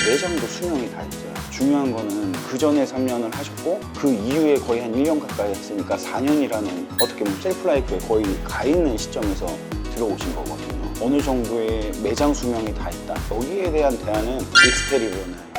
매장도 수명이 다 있어요. 중요한 거는 그 전에 3년을 하셨고 그 이후에 거의 한 1년 가까이 했으니까 4년이라는 어떻게 보면 셀프 라이프에 거의 가 있는 시점에서 들어오신 거거든요. 어느 정도의 매장 수명이 다 있다. 여기에 대한 대안은 익스테리어는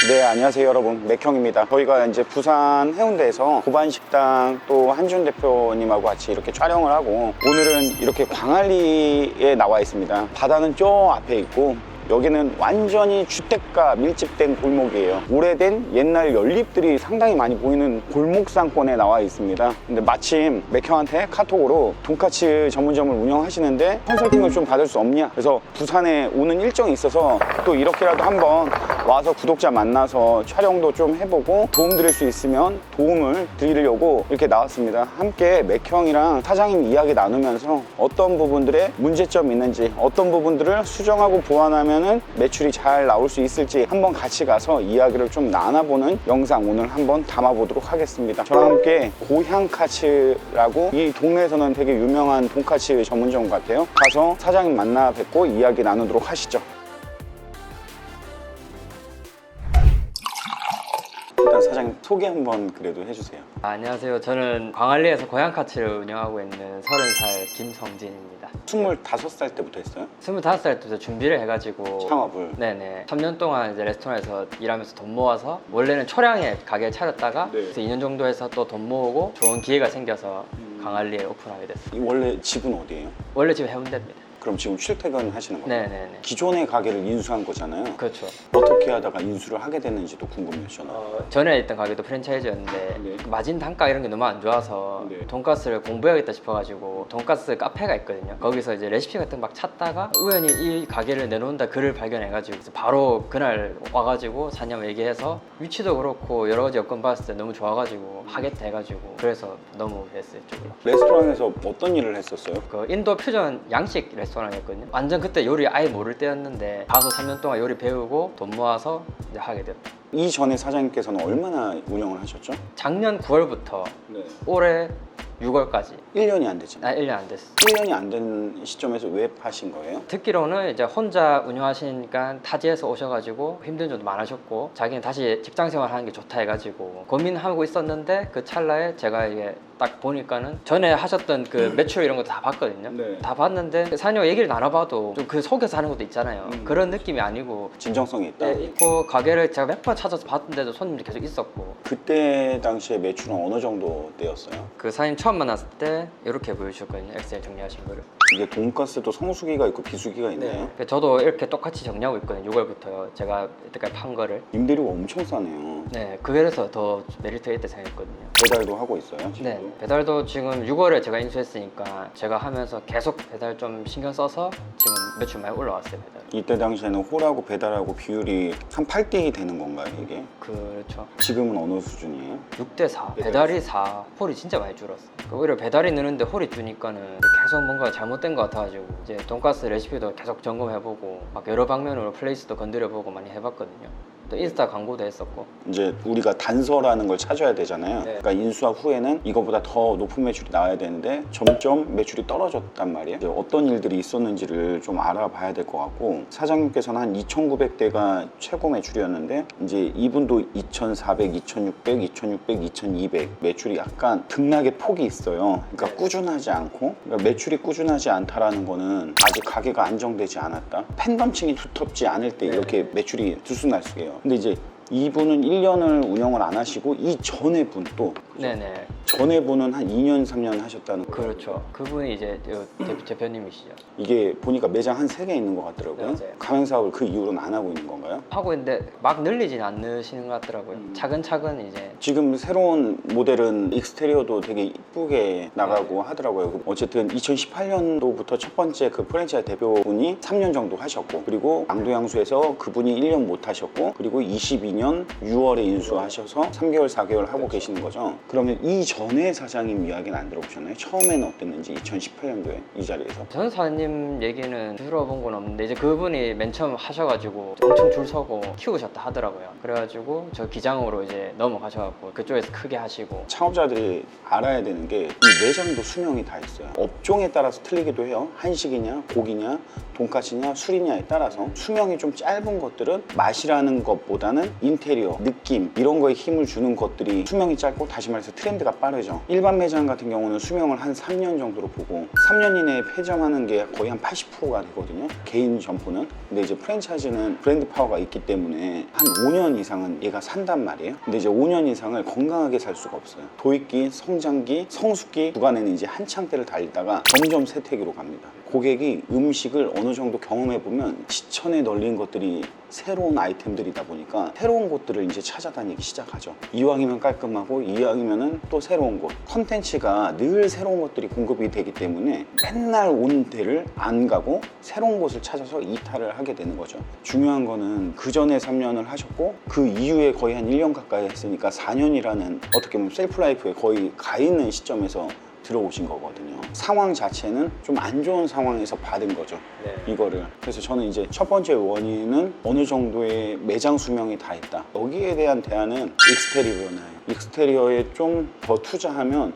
네, 안녕하세요 여러분, 맥형입니다. 저희가 이제 부산 해운대에서 고반식당 또 한준 대표님하고 같이 이렇게 촬영을 하고 오늘은 이렇게 광안리에 나와 있습니다. 바다는 저 앞에 있고 여기는 완전히 주택가 밀집된 골목이에요. 오래된 옛날 연립들이 상당히 많이 보이는 골목 상권에 나와 있습니다. 근데 마침 맥형한테 카톡으로 돈까스 전문점을 운영하시는데 컨설팅을 좀 받을 수 없냐, 그래서 부산에 오는 일정이 있어서 또 이렇게라도 한번 와서 구독자 만나서 촬영도 좀 해보고 도움 드릴 수 있으면 도움을 드리려고 이렇게 나왔습니다. 함께 맥형이랑 사장님 이야기 나누면서 어떤 부분들에 문제점이 있는지, 어떤 부분들을 수정하고 보완하면 매출이 잘 나올 수 있을지 한번 같이 가서 이야기를 좀 나눠보는 영상 오늘 한번 담아보도록 하겠습니다. 저랑 함께 고향카츠라고 이 동네에서는 되게 유명한 돈까스 전문점 같아요. 가서 사장님 만나 뵙고 이야기 나누도록 하시죠. 일단 사장님 소개 한번 그래도 해주세요. 안녕하세요. 저는 광안리에서 고향카츠를 운영하고 있는 30살 김성진입니다. 25살 때부터 했어요? 25살 때부터 준비를 해가지고 창업을? 네네. 3년 동안 이제 레스토랑에서 일하면서 돈 모아서 원래는 초량에 가게 차렸다가 네. 그래서 2년 정도 해서 또 돈 모으고 좋은 기회가 생겨서 광안리에 오픈하게 됐어요. 원래 집은 어디예요? 원래 지금 해운대입니다. 그럼 지금 출퇴근 하시는 거예요? 네네네. 기존의 가게를 인수한 거잖아요. 그렇죠. 어떻게 하다가 인수를 하게 됐는지도 궁금해요. 저는. 전에 있던 가게도 프랜차이즈였는데 네. 마진 단가 이런 게 너무 안 좋아서 네. 돈가스를 공부해야겠다 싶어가지고 돈가스 카페가 있거든요. 거기서 이제 레시피 같은 거 막 찾다가 우연히 이 가게를 내놓는다 글을 발견해가지고 그래서 바로 그날 와가지고 사장님 얘기해서 위치도 그렇고 여러 가지 여건 봤을 때 너무 좋아가지고 하겠다 해가지고 그래서 너무 됐어요. 이쪽으로. 레스토랑에서 어떤 일을 했었어요? 그 인도 퓨전 양식 레스토랑이었거든요. 완전 그때 요리 아예 모를 때였는데 가서 3년 동안 요리 배우고 돈 모아서 이제 하게 됐다. 이전에 사장님께서는 얼마나 운영을 하셨죠? 작년 9월부터 네. 올해 6월까지 1년이 안 됐잖아요. 1년 안 됐어. 1년이 안 된 시점에서 왜 파신 거예요? 듣기로는 이제 혼자 운영하시니까 타지에서 오셔가지고 힘든 점도 많으셨고 자기는 다시 직장 생활 하는 게 좋다 해가지고 고민하고 있었는데 그 찰나에 제가 이게 딱 보니까는 전에 하셨던 그 매출 이런 거 다 봤거든요. 네. 다 봤는데 사장님과 얘기를 나눠봐도 좀 그 속에서 하는 것도 있잖아요. 그런 느낌이 아니고 진정성이 있다? 네, 있고 가게를 제가 몇 번 찾아서 봤는데도 손님들이 계속 있었고 그때 당시에 매출은 어느 정도 되었어요? 그 사장님 처음 만났을 때 이렇게 보여주셨거든요. 엑셀 정리하신 거를. 이게 돈가스도 성수기가 있고 비수기가 있나요? 저도 이렇게 똑같이 정리하고 있거든요. 6월부터요. 제가 이때까지 판 거를. 임대료가 엄청 싸네요. 네, 그래서 더 메리트가 있다 생각했거든요. 배달도 하고 있어요? 네, 배달도 지금 6월에 제가 인수했으니까 제가 하면서 계속 배달 좀 신경 써서 지금 매출 많이 올라왔어요, 배달. 이때 당시에는 홀하고 배달하고 비율이 한 8대2 되는 건가요, 이게? 그렇죠. 지금은 어느 수준이에요? 6대4, 배달이 4, 홀이 진짜 많이 줄었어. 오히려 배달이 느는데 홀이 주니까는 계속 뭔가 잘못된 것 같아가지고 이제 돈가스 레시피도 계속 점검해보고 막 여러 방면으로 플레이스도 건드려보고 많이 해봤거든요. 또 인스타 광고도 했었고. 이제 우리가 단서라는 걸 찾아야 되잖아요. 네. 그러니까 인수합 후에는 이거보다 더 높은 매출이 나와야 되는데 점점 매출이 떨어졌단 말이에요. 이제 어떤 일들이 있었는지를 좀 알아봐야 될 것 같고, 사장님께서는 한 2,900대가 최고 매출이었는데 이제 이분도 2,400, 2,600, 2,600, 2,200 매출이 약간 등락의 폭이 있어요. 그러니까 꾸준하지 않고, 그러니까 매출이 꾸준하지 않다라는 거는 아직 가게가 안정되지 않았다. 팬덤층이 두텁지 않을 때 이렇게 매출이 들쑥날쑥해요. 근데 이제 이분은 1년을 운영을 안 하시고 이 전에 분 또 네네. 전에 분은 한 2년, 3년 하셨다는 거예요. 그렇죠. 그분이 이제 대표님이시죠. 이게 보니까 매장 한 3개 있는 것 같더라고요. 네, 맞아요. 가맹 사업을 그 이후로는 안 하고 있는 건가요? 하고 있는데 막 늘리진 않으시는 것 같더라고요. 차근차근 이제. 지금 새로운 모델은 익스테리어도 되게 이쁘게 나가고 하더라고요. 어쨌든 2018년도부터 첫 번째 그 프랜차이즈 대표분이 3년 정도 하셨고, 그리고 양도양수에서 그분이 1년 못 하셨고, 그리고 22년 2022년 6월에 인수하셔서 3개월, 4개월 하고 계시는 거죠. 그러면 이전에 사장님 이야기는 안 들어보셨나요? 처음에는 어땠는지 2018년도에 이 자리에서. 전 사장님 얘기는 들어본 건 없는데 이제 그분이 맨 처음 하셔가지고 엄청 줄 서고 키우셨다 하더라고요. 그래가지고 저 기장으로 이제 넘어가셔갖고 그쪽에서 크게 하시고. 창업자들이 알아야 되는 게 이 매장도 수명이 다 있어요. 업종에 따라서 틀리기도 해요. 한식이냐, 고기냐, 돈까스냐, 술이냐에 따라서 수명이 좀 짧은 것들은 맛이라는 것보다는 인테리어, 느낌 이런 거에 힘을 주는 것들이 수명이 짧고, 다시 말해서 트렌드가 빠르죠. 일반 매장 같은 경우는 수명을 한 3년 정도로 보고 3년 이내에 폐점하는 게 거의 한 80%가 되거든요. 개인 점포는. 근데 이제 프랜차이즈는 브랜드 파워가 있기 때문에 한 5년 이상은 얘가 산단 말이에요. 근데 이제 5년 이상을 건강하게 살 수가 없어요. 도입기, 성장기, 성숙기 구간에는 이제 한창 때를 달리다가 점점 쇠퇴기로 갑니다. 고객이 음식을 어느 정도 경험해 보면 시천에 널린 것들이 새로운 아이템들이다 보니까 새로운 곳들을 이제 찾아다니기 시작하죠. 이왕이면 깔끔하고, 이왕이면은 또 새로운 곳. 컨텐츠가 늘 새로운 것들이 공급이 되기 때문에 맨날 온 데를 안 가고 새로운 곳을 찾아서 이탈을 하게 되는 거죠. 중요한 거는 그 전에 3년을 하셨고 그 이후에 거의 한 1년 가까이 했으니까 4년이라는 어떻게 보면 셀프 라이프에 거의 가 있는 시점에서 들어오신 거거든요. 상황 자체는 좀 안 좋은 상황에서 받은 거죠. 네. 이거를. 그래서 저는 이제 첫 번째 원인은 어느 정도의 매장 수명이 다 있다. 여기에 대한 대안은 익스테리어나요. 익스테리어에 좀 더 투자하면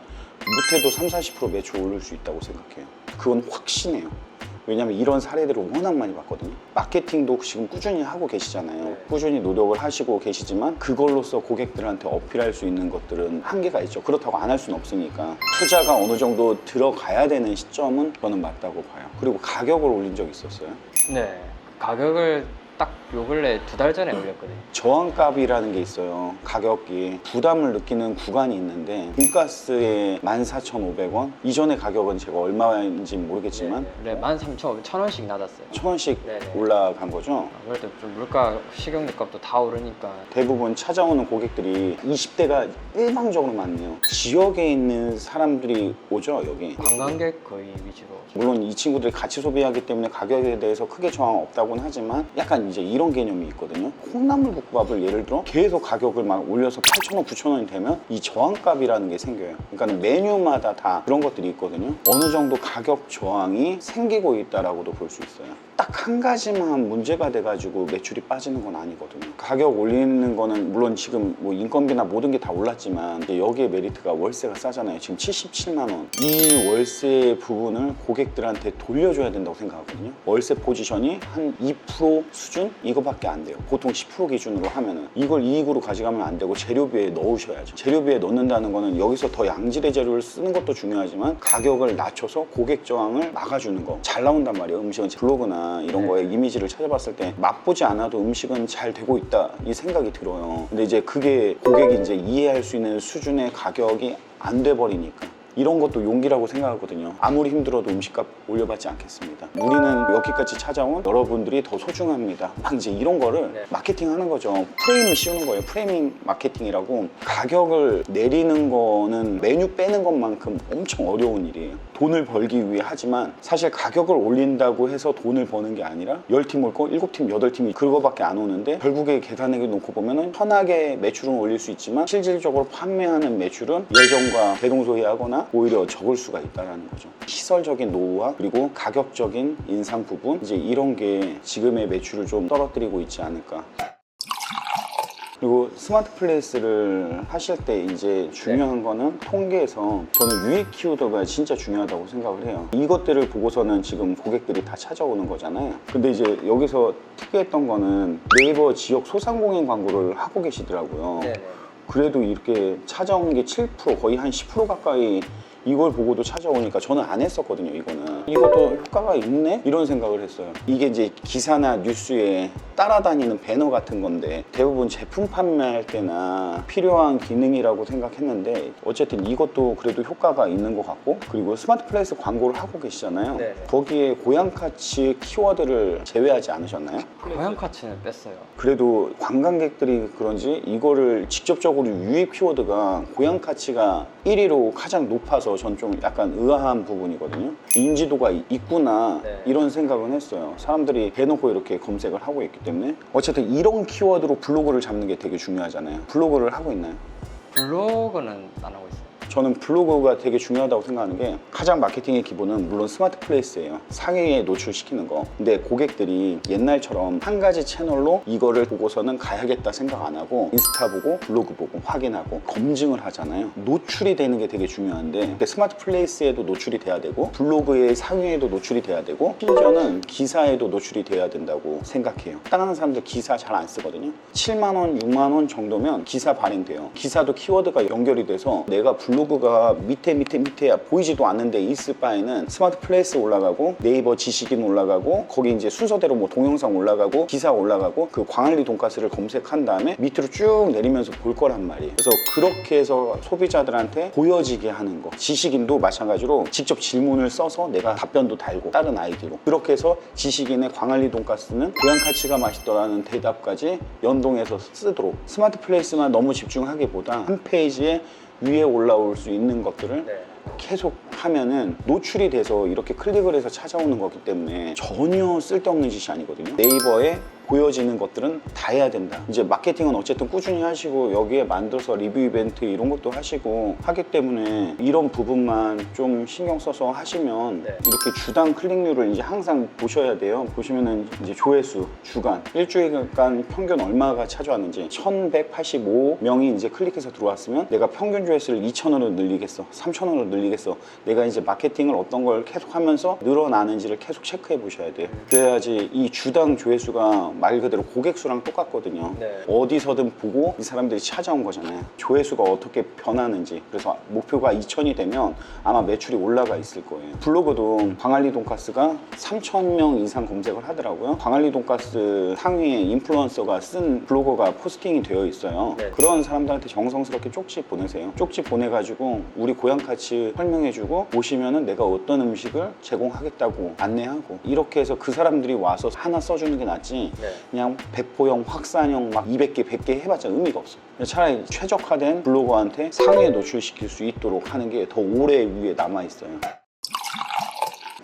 못해도 30-40% 매출 올릴 수 있다고 생각해요. 그건 확신해요. 왜냐면 이런 사례들을 워낙 많이 봤거든요. 마케팅도 지금 꾸준히 하고 계시잖아요. 꾸준히 노력을 하시고 계시지만 그걸로써 고객들한테 어필할 수 있는 것들은 한계가 있죠. 그렇다고 안 할 수는 없으니까 투자가 어느 정도 들어가야 되는 시점은 저는 맞다고 봐요. 그리고 가격을 올린 적이 있었어요. 네. 가격을 딱 요 근래 2달 전에 올렸거든요. 저항값이라는 게 있어요. 가격이 부담을 느끼는 구간이 있는데 돈가스에 14,500원? 이전의 가격은 제가 얼마인지 모르겠지만 네, 13,500원, 1,000원씩 낮았어요. 1,000원씩 네네. 올라간 거죠. 아무래도 좀 물가, 식용유 값도 다 오르니까. 대부분 찾아오는 고객들이 20대가 일방적으로 많네요. 지역에 있는 사람들이 오죠, 여기. 관광객 거의 위주로. 물론 이 친구들이 같이 소비하기 때문에 가격에 대해서 크게 저항 없다고는 하지만 약간 이제 이런 개념이 있거든요. 콩나물 볶음밥을 예를 들어 계속 가격을 막 올려서 8,000원, 9,000원이 되면 이 저항값이라는 게 생겨요. 그러니까 메뉴마다 다 그런 것들이 있거든요. 어느 정도 가격 저항이 생기고 있다라고도 볼 수 있어요. 딱 한 가지만 문제가 돼가지고 매출이 빠지는 건 아니거든요. 가격 올리는 거는 물론 지금 뭐 인건비나 모든 게 다 올랐지만 이제 여기에 메리트가 월세가 싸잖아요. 지금 77만 원. 이 월세 부분을 고객들한테 돌려줘야 된다고 생각하거든요. 월세 포지션이 한 2% 수준? 이거밖에 안 돼요. 보통 10% 기준으로 하면은 이걸 이익으로 가져가면 안 되고 재료비에 넣으셔야죠. 재료비에 넣는다는 거는 여기서 더 양질의 재료를 쓰는 것도 중요하지만 가격을 낮춰서 고객 저항을 막아주는 거. 잘 나온단 말이에요. 음식은 블로그나 이런 거에 이미지를 찾아봤을 때 맛보지 않아도 음식은 잘 되고 있다 이 생각이 들어요. 근데 이제 그게 고객이 이제 이해할 수 있는 수준의 가격이 안 돼 버리니까 이런 것도 용기라고 생각하거든요. 아무리 힘들어도 음식값 올려받지 않겠습니다. 우리는 여기까지 찾아온 여러분들이 더 소중합니다. 막 이제 이런 거를 마케팅하는 거죠. 프레임을 씌우는 거예요. 프레이밍 마케팅이라고. 가격을 내리는 거는 메뉴 빼는 것만큼 엄청 어려운 일이에요. 돈을 벌기 위해 하지만 사실 가격을 올린다고 해서 돈을 버는 게 아니라 10팀 올 거 7팀, 8팀이 그거밖에 안 오는데 결국에 계산해 놓고 보면은 편하게 매출은 올릴 수 있지만 실질적으로 판매하는 매출은 예전과 대동소이하거나 오히려 적을 수가 있다는 거죠. 시설적인 노후화 그리고 가격적인 인상 부분 이제 이런 게 지금의 매출을 좀 떨어뜨리고 있지 않을까. 그리고 스마트 플레이스를 하실 때 이제 중요한 거는 통계에서 저는 유입 키워드가 진짜 중요하다고 생각을 해요. 이것들을 보고서는 지금 고객들이 다 찾아오는 거잖아요. 근데 이제 여기서 특이했던 거는 네이버 지역 소상공인 광고를 하고 계시더라고요. 네네. 그래도 이렇게 찾아오는 게 7% 거의 한 10% 가까이 이걸 보고도 찾아오니까 저는 안 했었거든요. 이것도 효과가 있네? 이런 생각을 했어요. 이게 이제 기사나 뉴스에 따라다니는 배너 같은 건데 대부분 제품 판매할 때나 필요한 기능이라고 생각했는데 어쨌든 이것도 그래도 효과가 있는 것 같고 그리고 스마트 플레이스 광고를 하고 계시잖아요. 네네. 거기에 고양카치 키워드를 제외하지 않으셨나요? 고양카츠는 뺐어요. 그래도 관광객들이 그런지 이거를 직접적으로 유입 키워드가 고양카치가 1위로 가장 높아서 대해서 전 좀 약간 의아한 부분이거든요. 인지도가 있구나 네. 이런 생각은 했어요. 사람들이 대놓고 이렇게 검색을 하고 있기 때문에. 어쨌든 이런 키워드로 블로그를 잡는 게 되게 중요하잖아요. 블로그를 하고 있나요? 블로그는 안 하고 있어요. 저는 블로그가 되게 중요하다고 생각하는 게 가장 마케팅의 기본은 물론 스마트 플레이스예요. 상위에 노출시키는 거. 근데 고객들이 옛날처럼 한 가지 채널로 이거를 보고서는 가야겠다 생각 안 하고 인스타 보고 블로그 보고 확인하고 검증을 하잖아요. 노출이 되는 게 되게 중요한데 스마트 플레이스에도 노출이 돼야 되고 블로그의 상위에도 노출이 돼야 되고 심지어는 기사에도 노출이 돼야 된다고 생각해요. 다른 사람들 기사 잘 안 쓰거든요. 7만 원, 6만 원 정도면 기사 발행돼요. 기사도 키워드가 연결이 돼서 내가 블로그가 밑에 보이지도 않는데 있을 바에는 스마트 플레이스 올라가고 네이버 지식인 올라가고 거기 이제 순서대로 뭐 동영상 올라가고 기사 올라가고 그 광안리 돈가스를 검색한 다음에 밑으로 쭉 내리면서 볼 거란 말이에요. 그래서 그렇게 해서 소비자들한테 보여지게 하는 거. 지식인도 마찬가지로 직접 질문을 써서 내가 답변도 달고 다른 아이디로 그렇게 해서 지식인의 광안리 돈가스는 고양카츠가 맛있더라는 대답까지 연동해서 쓰도록 스마트 플레이스만 너무 집중하기보다 한 페이지에 위에 올라올 수 있는 것들을 네. 계속 하면은 노출이 돼서 이렇게 클릭을 해서 찾아오는 거기 때문에 전혀 쓸데없는 짓이 아니거든요. 네이버에 보여지는 것들은 다 해야 된다. 이제 마케팅은 어쨌든 꾸준히 하시고 여기에 만들어서 리뷰 이벤트 이런 것도 하시고 하기 때문에 이런 부분만 좀 신경 써서 하시면 네. 이렇게 주당 클릭률을 이제 항상 보셔야 돼요. 보시면은 이제 조회수 주간 일주일간 평균 얼마가 찾아왔는지 1185명이 이제 클릭해서 들어왔으면 내가 평균 조회수를 2,000으로 늘리겠어, 3,000으로 늘리겠어. 내가 이제 마케팅을 어떤 걸 계속 하면서 늘어나는지를 계속 체크해 보셔야 돼요. 그래야지 이 주당 조회수가 말 그대로 고객 수랑 똑같거든요. 네. 어디서든 보고 이 사람들이 찾아온 거잖아요. 조회수가 어떻게 변하는지. 그래서 목표가 2,000이 되면 아마 매출이 올라가 있을 거예요. 블로그도 광안리 돈가스가 3,000명 이상 검색을 하더라고요. 광안리 돈가스 상위에 인플루언서가 쓴 블로거가 포스팅이 되어 있어요. 네. 그런 사람들한테 정성스럽게 쪽지 보내세요. 쪽지 보내가지고 우리 고향같이 설명해주고 오시면은 내가 어떤 음식을 제공하겠다고 안내하고 이렇게 해서 그 사람들이 와서 하나 써주는 게 낫지. 네. 그냥 배포형, 확산형 막 200개, 100개 해봤자 의미가 없어. 차라리 최적화된 블로거한테 상위에 노출시킬 수 있도록 하는 게 더 오래 위에 남아있어요.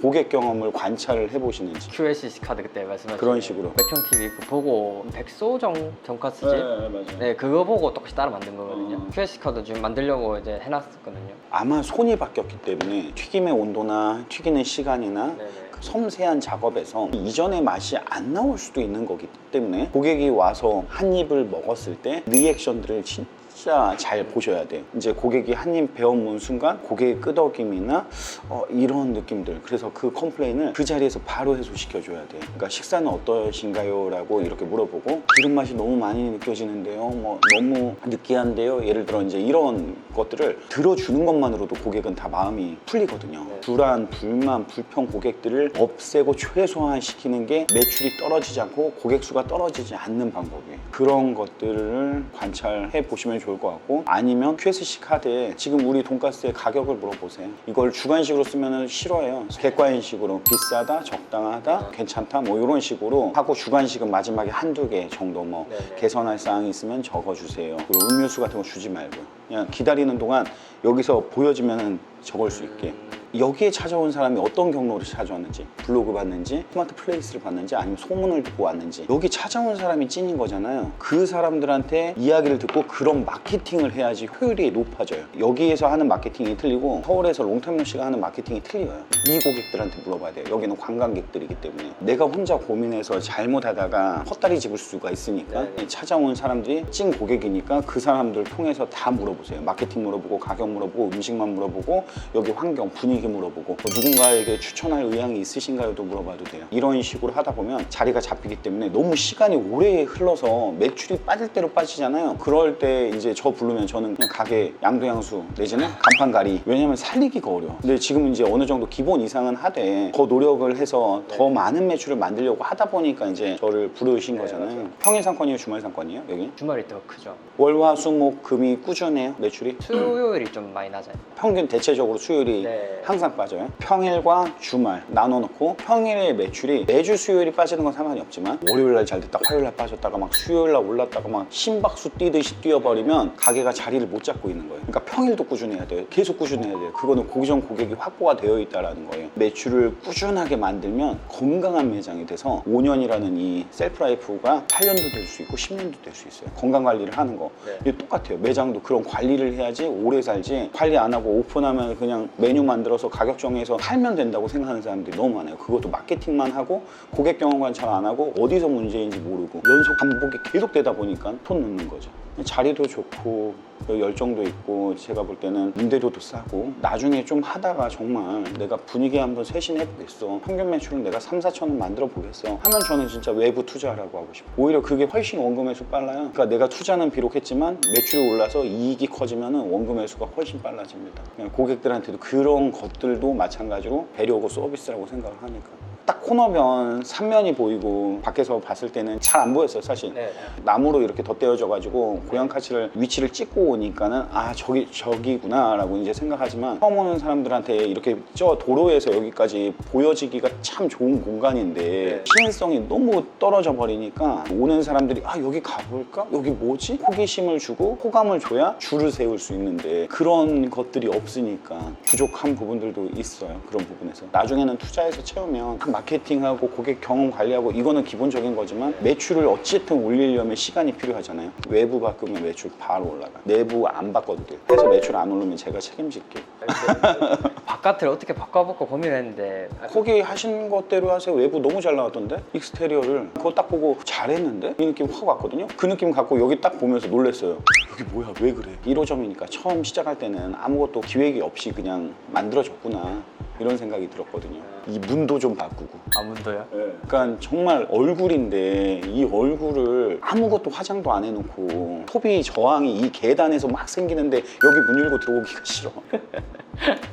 고객 경험을 관찰을 해보시는지 QLCC 카드 그때 말씀하신 그런 식으로. 맥형 TV 그 보고 백소정 돈가스집 맞아요. 네 그거 보고 똑같이 따라 만든 거거든요. QLCC 카드 지금 만들려고 이제 해놨었거든요. 아마 손이 바뀌었기 때문에 튀김의 온도나 튀기는 시간이나 네네. 그 섬세한 작업에서 이전의 맛이 안 나올 수도 있는 거기 때문에 고객이 와서 한 입을 먹었을 때 리액션들을 진짜 잘 보셔야 돼요. 이제 고객이 한 입 베어문 순간 고객의 끄덕임이나 이런 느낌들. 그래서 그 컴플레인을 그 자리에서 바로 해소시켜줘야 돼요. 그러니까 식사는 어떠신가요? 라고 이렇게 물어보고 기름 맛이 너무 많이 느껴지는데요. 뭐 너무 느끼한데요. 예를 들어 이제 이런 것들을 들어주는 것만으로도 고객은 다 마음이 풀리거든요. 네. 불안, 불만, 불평 고객들을 없애고 최소화시키는 게 매출이 떨어지지 않고 고객 수가 떨어지지 않는 방법이에요. 그런 것들을 관찰해 보시면 좋을 것 같고 아니면 QSC 카드에 지금 우리 돈가스의 가격을 물어보세요. 이걸 주관식으로 쓰면 싫어해요. 객관식으로 비싸다, 적당하다, 괜찮다 뭐 이런 식으로 하고 주관식은 마지막에 한두 개 정도 뭐 네네. 개선할 사항이 있으면 적어주세요. 그리고 음료수 같은 거 주지 말고요. 그냥 기다리는 동안 여기서 보여지면 적을 수 있게. 여기에 찾아온 사람이 어떤 경로로 찾아왔는지, 블로그 봤는지, 스마트 플레이스를 봤는지, 아니면 소문을 듣고 왔는지, 여기 찾아온 사람이 찐인 거잖아요. 그 사람들한테 이야기를 듣고 그런 마케팅을 해야지 효율이 높아져요. 여기에서 하는 마케팅이 틀리고 서울에서 롱텀러시가 하는 마케팅이 틀려요. 이 고객들한테 물어봐야 돼요. 여기는 관광객들이기 때문에 내가 혼자 고민해서 잘못하다가 헛다리 집을 수가 있으니까 네네. 찾아온 사람들이 찐 고객이니까 그 사람들 통해서 다 물어보세요. 마케팅 물어보고, 가격 물어보고, 음식만 물어보고, 여기 환경, 분위기 물어보고, 뭐 누군가에게 추천할 의향이 있으신가요도 물어봐도 돼요. 이런 식으로 하다 보면 자리가 잡히기 때문에 너무 시간이 오래 흘러서 매출이 빠질 대로 빠지잖아요. 그럴 때 이제 저 부르면 저는 그냥 가게 양도양수 내지는 간판가리. 왜냐면 살리기가 어려워. 근데 지금 이제 어느 정도 기본 이상은 하되 더 노력을 해서 더 많은 매출을 만들려고 하다 보니까 이제 저를 부르신 거잖아요. 맞아요. 평일 상권이에요? 주말 상권이에요? 여기? 주말이 더 크죠. 월, 화, 수, 목, 금이 꾸준해요? 매출이? 수요일이 좀 많이 낮아요. 평균 대체적으로 수요일이 네. 항상 빠져요. 평일과 주말 나눠놓고 평일의 매출이 매주 수요일이 빠지는 건 상관이 없지만 월요일날 잘 됐다 화요일날 빠졌다가 막 수요일날 올랐다가 막 심박수 뛰듯이 뛰어버리면 가게가 자리를 못 잡고 있는 거예요. 그러니까 평일도 꾸준해야 돼요. 계속 꾸준해야 돼요. 그거는 고정 고객이 확보가 되어 있다는 거예요. 매출을 꾸준하게 만들면 건강한 매장이 돼서 5년이라는 이 셀프라이프가 8년도 될 수 있고 10년도 될 수 있어요. 건강관리를 하는 거. 이게 똑같아요. 매장도 그런 관리를 해야지 오래 살지, 관리 안 하고 오픈하면 그냥 메뉴 만들어서 가격 정해서 팔면 된다고 생각하는 사람들이 너무 많아요. 그것도 마케팅만 하고 고객 경험 관찰 안 하고 어디서 문제인지 모르고 연속 반복이 계속 되다 보니까 돈 넣는 거죠. 자리도 좋고 열정도 있고 제가 볼 때는 임대료도 싸고 나중에 좀 하다가 정말 내가 분위기 한번 쇄신해 보겠어, 평균 매출은 내가 3, 4천 원 만들어 보겠어 하면 저는 진짜 외부 투자하라고 하고 싶어요. 오히려 그게 훨씬 원금 회수 빨라요. 그러니까 내가 투자는 비록 했지만 매출이 올라서 이익이 커지면 원금 회수가 훨씬 빨라집니다. 고객들한테도 그런 것들도 마찬가지로 배려고 서비스라고 생각을 하니까. 딱 코너면 3면이 보이고 밖에서 봤을 때는 잘 안 보였어요 사실. 나무로 이렇게 덧대어져 가지고 고양카치를 위치를 찍고 오니까는 아 저기구나 라고 이제 생각하지만 처음 오는 사람들한테 이렇게 저 도로에서 여기까지 보여지기가 참 좋은 공간인데 시민성이 너무 떨어져 버리니까 오는 사람들이 아 여기 가볼까? 여기 뭐지? 호기심을 주고 호감을 줘야 줄을 세울 수 있는데 그런 것들이 없으니까 부족한 부분들도 있어요. 그런 부분에서 나중에는 투자해서 채우면 마케팅하고 고객 경험 관리하고 이거는 기본적인 거지만 매출을 어쨌든 올리려면 시간이 필요하잖아요. 외부 바꾸면 매출 바로 올라가. 내부 안 바꿔도 돼요. 해서 매출 안 오르면 제가 책임질게요. 바깥을 어떻게 바꿔볼까 고민했는데 거기 하신 것대로 하세요. 외부 너무 잘 나왔던데? 익스테리어를 그거 딱 보고 잘했는데? 이 느낌 확 왔거든요. 그 느낌 갖고 여기 딱 보면서 놀랐어요. 여기 뭐야 왜 그래? 1호점이니까 처음 시작할 때는 아무것도 기획이 없이 그냥 만들어졌구나 이런 생각이 들었거든요. 이 문도 좀 바꾸고. 아 문도요? 그러니까 정말 얼굴인데 이 얼굴을 아무것도 화장도 안 해놓고 소비 저항이 이 계단에서 막 생기는데 여기 문 열고 들어오기가 싫어.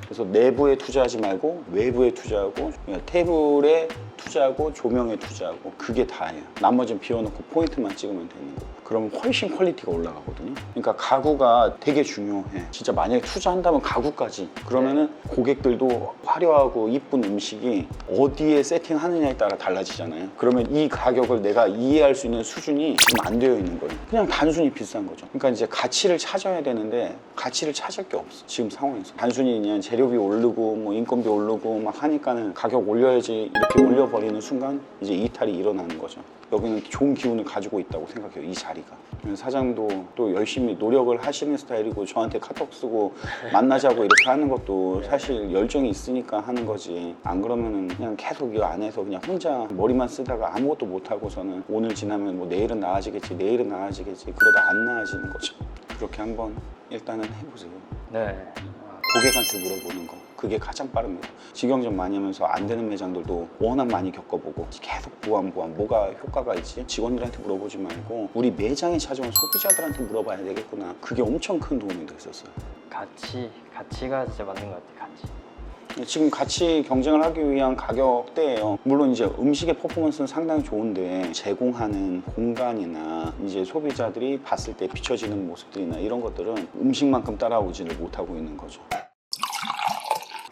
그래서 내부에 투자하지 말고 외부에 투자하고 테이블에 투자하고 조명에 투자하고 그게 다예요. 나머지는 비워놓고 포인트만 찍으면 되는 거. 그러면 훨씬 퀄리티가 올라가거든요. 그러니까 가구가 되게 중요해. 진짜 만약에 투자한다면 가구까지. 그러면은 고객들도 화려하고 이쁜 음식이 어디에 세팅하느냐에 따라 달라지잖아요. 그러면 이 가격을 내가 이해할 수 있는 수준이 지금 안 되어 있는 거예요. 그냥 단순히 비싼 거죠. 그러니까 이제 가치를 찾아야 되는데 가치를 찾을 게 없어. 지금 상황에서. 단순히 그냥 재료비 오르고 뭐 인건비 오르고 막 하니까는 가격 올려야지 이렇게 올려버리는 순간 이제 이탈이 일어나는 거죠. 여기는 좋은 기운을 가지고 있다고 생각해요. 이 자리가. 사장도 또 열심히 노력을 하시는 스타일이고 저한테 카톡 쓰고 만나자고 이렇게 하는 것도 사실 열정이 있으니까 하는 거지. 안 그러면은 그냥 계속 이 안에서 그냥 혼자 머리만 쓰다가 아무것도 못 하고서는 오늘 지나면 뭐 내일은 나아지겠지 내일은 나아지겠지 그러다 안 나아지는 거죠. 그렇게 한번 일단은 해보세요. 네. 고객한테 물어보는 거 그게 가장 빠릅니다. 직영점 많이 하면서 안 되는 매장들도 워낙 많이 겪어보고 계속 보완 뭐가 효과가 있지? 직원들한테 물어보지 말고 우리 매장에 찾아온 소비자들한테 물어봐야 되겠구나. 그게 엄청 큰 도움이 됐었어요. 가치가 진짜 맞는 것 같아요. 가치. 지금 같이 경쟁을 하기 위한 가격대예요. 물론 이제 음식의 퍼포먼스는 상당히 좋은데 제공하는 공간이나 이제 소비자들이 봤을 때 비춰지는 모습들이나 이런 것들은 음식만큼 따라오지를 못하고 있는 거죠.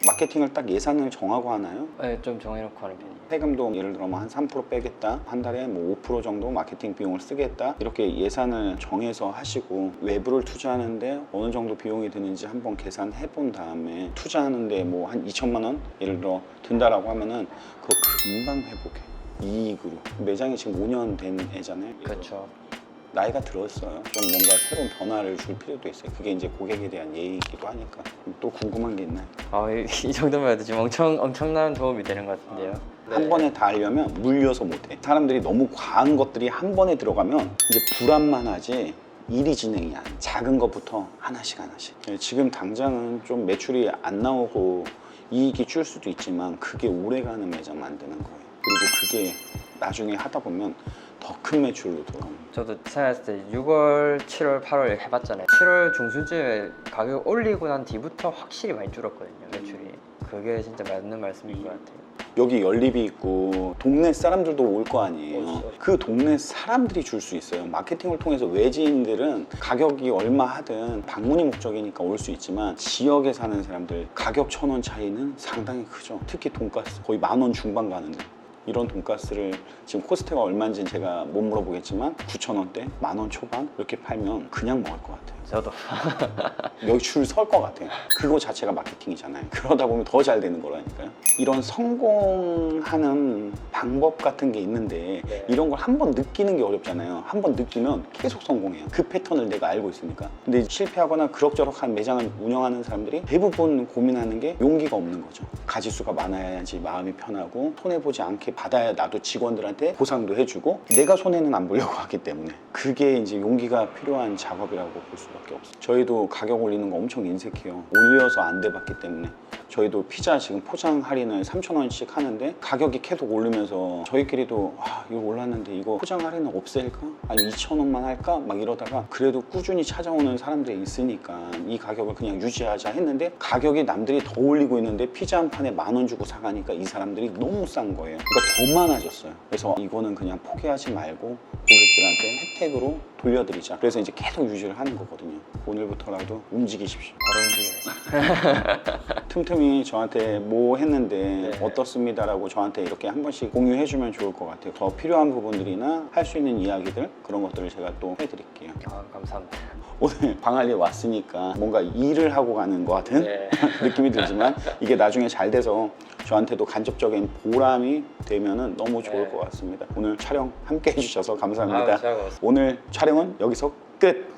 마케팅을 딱 예산을 정하고 하나요? 네, 좀 정해놓고 하는 편이에요. 세금도 예를 들어 뭐 한 3% 빼겠다, 한 달에 뭐 5% 정도 마케팅 비용을 쓰겠다 이렇게 예산을 정해서 하시고 외부를 투자하는데 어느 정도 비용이 드는지 한번 계산해 본 다음에 투자하는데 뭐 한 2천만 원 예를 들어 든다라고 하면은 그거 금방 회복해. 이익으로. 매장이 지금 5년 된 애잖아요. 그렇죠. 나이가 들었어요. 좀 뭔가 새로운 변화를 줄 필요도 있어요. 그게 이제 고객에 대한 예의이기도 하니까. 또 궁금한 게 있나요? 이 정도면 해도 지금 엄청난 도움이 되는 것 같은데요. 한 번에 다 하려면 물려서 못해. 사람들이 너무 과한 것들이 한 번에 들어가면 이제 불안만 하지 일이 진행이 안 돼. 작은 것부터 하나씩. 지금 당장은 좀 매출이 안 나오고 이익이 줄 수도 있지만 그게 오래가는 매장 만드는 거예요. 그리고 그게 나중에 하다 보면 더 큰 매출로 돌아옵니다. 저도 생각했을 때 6월, 7월, 8월 해봤잖아요. 7월 중순쯤에 가격 올리고 난 뒤부터 확실히 많이 줄었거든요, 매출이. 그게 진짜 맞는 말씀인 것 같아요. 여기 연립이 있고 동네 사람들도 올 거 아니에요. 오죠. 그 동네 사람들이 줄 수 있어요. 마케팅을 통해서 외지인들은 가격이 얼마 하든 방문이 목적이니까 올 수 있지만 지역에 사는 사람들 가격 1,000원 차이는 상당히 크죠. 특히 돈가스 거의 10,000원 중반 가는데 이런 돈가스를 지금 코스트가 얼마인지는 제가 못 물어보겠지만 9,000원대, 10,000원 초반 이렇게 팔면 그냥 먹을 것 같아요. 저도 여기 줄 설 것 같아요. 그거 자체가 마케팅이잖아요. 그러다 보면 더 잘 되는 거라니까요. 이런 성공하는 방법 같은 게 있는데 네. 이런 걸 한 번 느끼는 게 어렵잖아요. 한 번 느끼면 계속 성공해요. 그 패턴을 내가 알고 있으니까. 근데 실패하거나 그럭저럭한 매장을 운영하는 사람들이 대부분 고민하는 게 용기가 없는 거죠. 가짓수가 많아야지 마음이 편하고 손해보지 않게 받아야 나도 직원들한테 보상도 해주고 내가 손해는 안 보려고 하기 때문에 그게 이제 용기가 필요한 작업이라고 볼 수밖에 없어요. 저희도 가격 올리는 거 엄청 인색해요. 올려서 안 돼봤기 때문에. 저희도 피자 지금 포장 할인을 3,000원씩 하는데 가격이 계속 오르면서 저희끼리도 이거 올랐는데 이거 포장 할인은 없앨까? 아니 2,000원만 할까? 막 이러다가 그래도 꾸준히 찾아오는 사람들이 있으니까 이 가격을 그냥 유지하자 했는데 가격이 남들이 더 올리고 있는데 피자 한 판에 10,000원 주고 사가니까 이 사람들이 너무 싼 거예요. 그러니까 더 많아졌어요. 그래서 이거는 그냥 포기하지 말고 고객들한테 혜택으로 돌려드리자. 그래서 이제 계속 유지를 하는 거거든요. 오늘부터라도 움직이십시오. 바로 움직여요. 틈틈이 저한테 뭐 했는데 네. 어떻습니다라고 저한테 이렇게 한 번씩 공유해주면 좋을 것 같아요. 더 필요한 부분들이나 할 수 있는 이야기들 그런 것들을 제가 또 해드릴게요. 감사합니다. 오늘 방알리에 왔으니까 뭔가 일을 하고 가는 것 같은 네. 느낌이 들지만 이게 나중에 잘 돼서 저한테도 간접적인 보람이 되면은 너무 좋을 네. 것 같습니다. 오늘 촬영 함께 해주셔서 감사합니다. 잘 먹었습니다. 오늘 촬영은 여기서 끝!